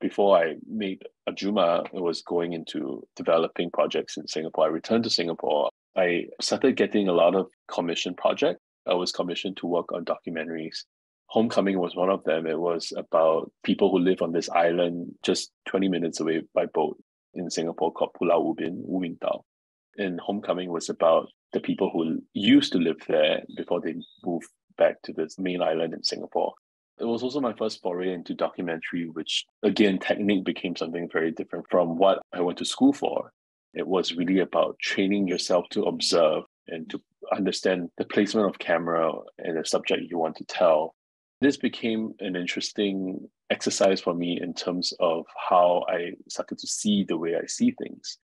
before I made Ajuma, I was going into developing projects in Singapore. I returned to Singapore. I started getting a lot of commission projects. I was commissioned to work on documentaries. Homecoming was one of them. It was about people who live on this island just 20 minutes away by boat in Singapore called Pulau Ubin, Ubintao. And Homecoming was about the people who used to live there before they moved back to this main island in Singapore. It was also my first foray into documentary, which again, technique became something very different from what I went to school for. It was really about training yourself to observe and to understand the placement of camera and the subject you want to tell. This became an interesting exercise for me in terms of how I started to see the way I see things.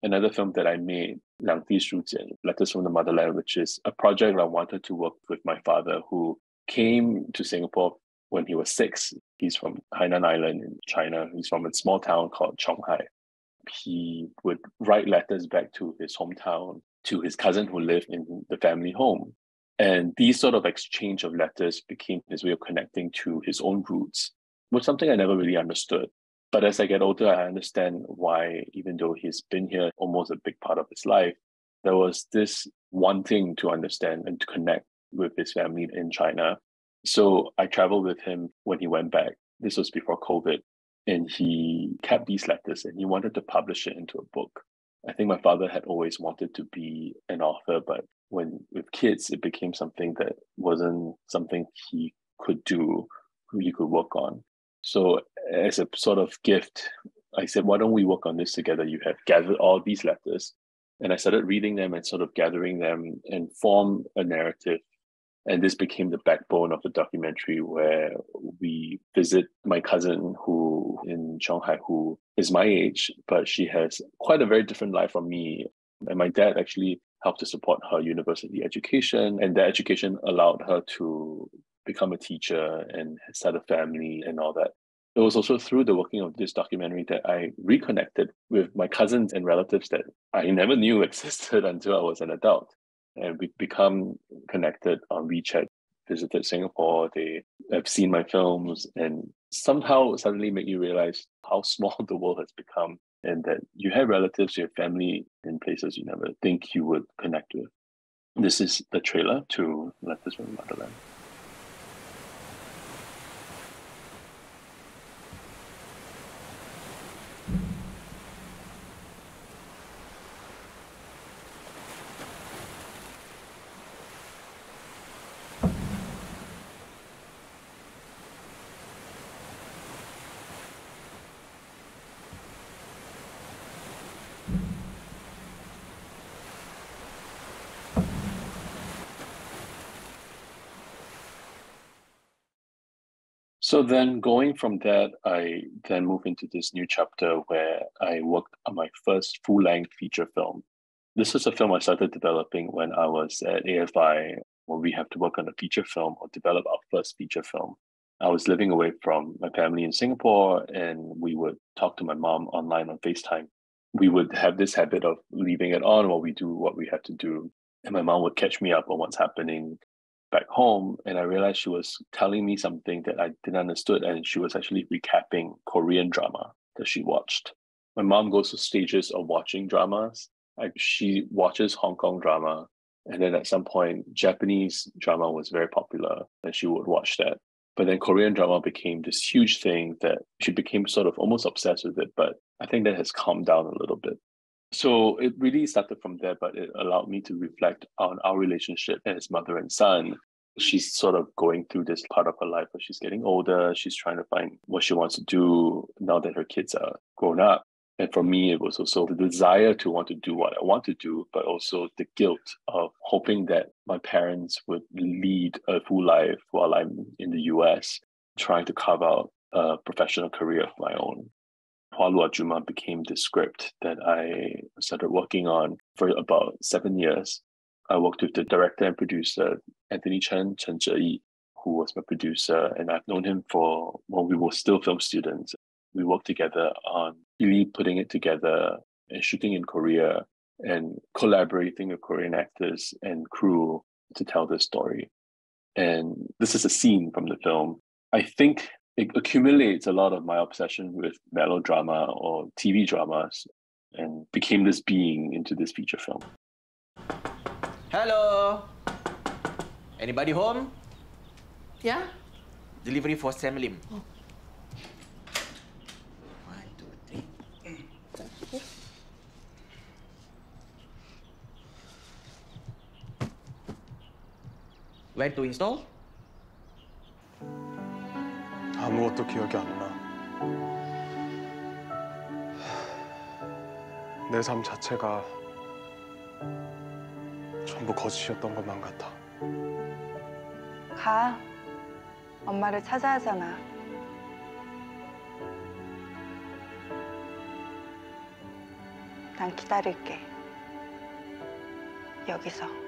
Another film that I made, 两地书简, Letters from the Motherland, which is a project I wanted to work with my father, who came to Singapore when he was 6. He's from Hainan Island in China. He's from a small town called Chonghai. He would write letters back to his hometown, to his cousin who lived in the family home. And these sort of exchange of letters became his way of connecting to his own roots, was something I never really understood. But as I get older, I understand why, even though he's been here almost a big part of his life, there was this wanting to understand and to connect with his family in China. So I traveled with him when he went back. This was before COVID. And he kept these letters and he wanted to publish it into a book. I think my father had always wanted to be an author, but when with kids, it became something that wasn't something he could do, he could work on. So as a sort of gift, I said, why don't we work on this together? You have gathered all these letters. And I started reading them and sort of gathering them and form a narrative. And this became the backbone of the documentary, where we visit my cousin who in Shanghai, who is my age, but she has quite a very different life from me. And my dad actually helped to support her university education. And that education allowed her to become a teacher and start a family and all that. It was also through the working of this documentary that I reconnected with my cousins and relatives that I never knew existed until I was an adult. And we've become connected on WeChat, visited Singapore, they have seen my films, and somehow suddenly make you realize how small the world has become, and that you have relatives, you have family in places you never think you would connect with. This is the trailer to Letters from the Motherland. So then going from that, I then moved into this new chapter where I worked on my first full-length feature film. This was a film I started developing when I was at AFI, where we have to work on a feature film or develop our first feature film. I was living away from my family in Singapore, and we would talk to my mom online on FaceTime. We would have this habit of leaving it on while we do what we had to do. And my mom would catch me up on what's happening back home, and I realized she was telling me something that I didn't understood, and she was actually recapping Korean drama that she watched. My mom goes through stages of watching dramas. She watches Hong Kong drama, and then at some point, Japanese drama was very popular, and she would watch that. But then Korean drama became this huge thing that she became sort of almost obsessed with it, but I think that has calmed down a little bit. So it really started from there, but it allowed me to reflect on our relationship as mother and son. She's sort of going through this part of her life where she's getting older. She's trying to find what she wants to do now that her kids are grown up. And for me, it was also the desire to want to do what I want to do, but also the guilt of hoping that my parents would lead a full life while I'm in the US, trying to carve out a professional career of my own. Hoa Lu Ajuma became the script that I started working on for about 7 years. I worked with the director and producer, Anthony Chen Zheyi, who was my producer, and I've known him for when we were still film students. We worked together on really putting it together and shooting in Korea and collaborating with Korean actors and crew to tell this story. And this is a scene from the film. I think it accumulates a lot of my obsession with melodrama or TV dramas and became this being into this feature film. Hello? Anybody home? Yeah? Delivery for Sam Lim. Oh. 1, 2, 3. When to install? 아무것도 기억이 안 나. 내 삶 자체가 전부 거짓이었던 것만 같아. 가. 엄마를 찾아야 하잖아. 난 기다릴게. 여기서.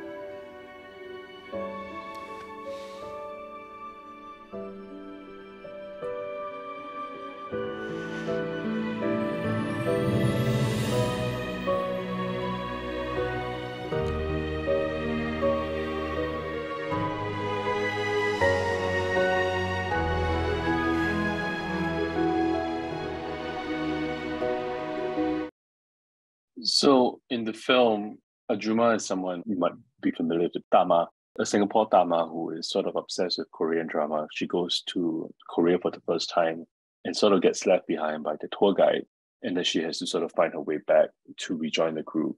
So in the film, Ajuma is someone you might be familiar with, Tama, a Singapore Tama who is sort of obsessed with Korean drama. She goes to Korea for the first time and sort of gets left behind by the tour guide. And then she has to sort of find her way back to rejoin the group.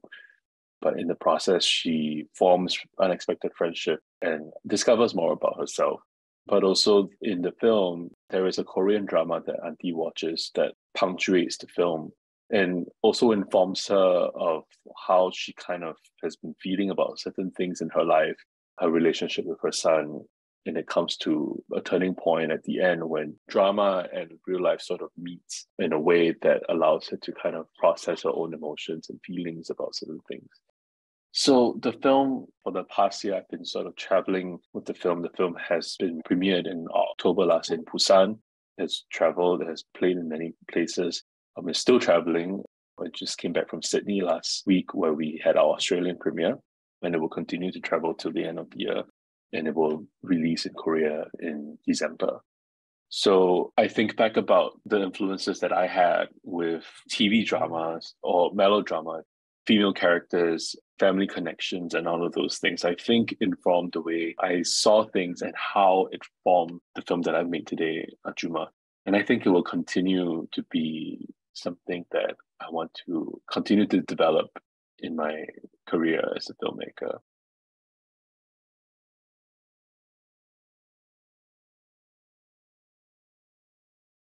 But in the process, she forms unexpected friendship and discovers more about herself. But also in the film, there is a Korean drama that Auntie watches that punctuates the film and also informs her of how she kind of has been feeling about certain things in her life, her relationship with her son. And it comes to a turning point at the end when drama and real life sort of meets in a way that allows her to kind of process her own emotions and feelings about certain things. So the film, for the past year, I've been sort of traveling with the film. The film has been premiered in October last in Busan. It's traveled, it has played in many places. It's still traveling. I just came back from Sydney last week where we had our Australian premiere, and it will continue to travel till the end of the year, and it will release in Korea in December. So I think back about the influences that I had with TV dramas or melodrama, female characters, family connections, and all of those things. I think informed the way I saw things and how it formed the film that I've made today, Ajuma. And I think it will continue to be something that I want to continue to develop in my career as a filmmaker.